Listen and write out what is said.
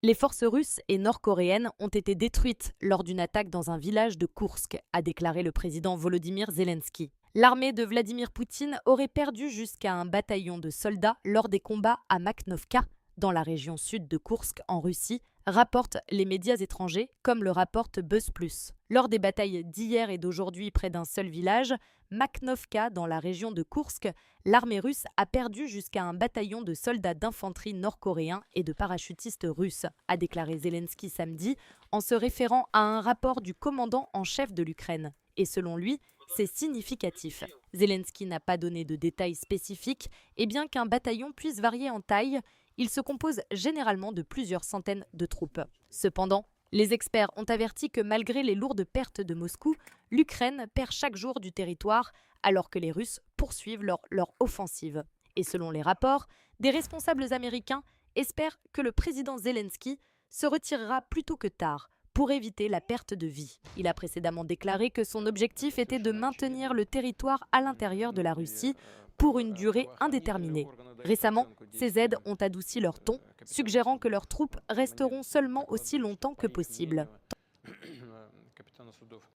Les forces russes et nord-coréennes ont été détruites lors d'une attaque dans un village de Koursk, a déclaré le président Volodymyr Zelensky. L'armée de Vladimir Poutine aurait perdu jusqu'à un bataillon de soldats lors des combats à Makhnovka, dans la région sud de Koursk, en Russie, rapportent les médias étrangers, comme le rapporte BuzzPlus. Lors des batailles d'hier et d'aujourd'hui près d'un seul village, Makhnovka, dans la région de Koursk, l'armée russe a perdu jusqu'à un bataillon de soldats d'infanterie nord-coréens et de parachutistes russes, a déclaré Zelensky samedi, en se référant à un rapport du commandant en chef de l'Ukraine. Et selon lui, c'est significatif. Zelensky n'a pas donné de détails spécifiques, et bien qu'un bataillon puisse varier en taille, il se compose généralement de plusieurs centaines de troupes. Cependant, les experts ont averti que malgré les lourdes pertes de Moscou, l'Ukraine perd chaque jour du territoire alors que les Russes poursuivent leur offensive. Et selon les rapports, des responsables américains espèrent que le président Zelensky se retirera plus tôt que tard pour éviter la perte de vie. Il a précédemment déclaré que son objectif était de maintenir le territoire à l'intérieur de la Russie pour une durée indéterminée. Récemment, ces aides ont adouci leur ton, suggérant que leurs troupes resteront seulement aussi longtemps que possible.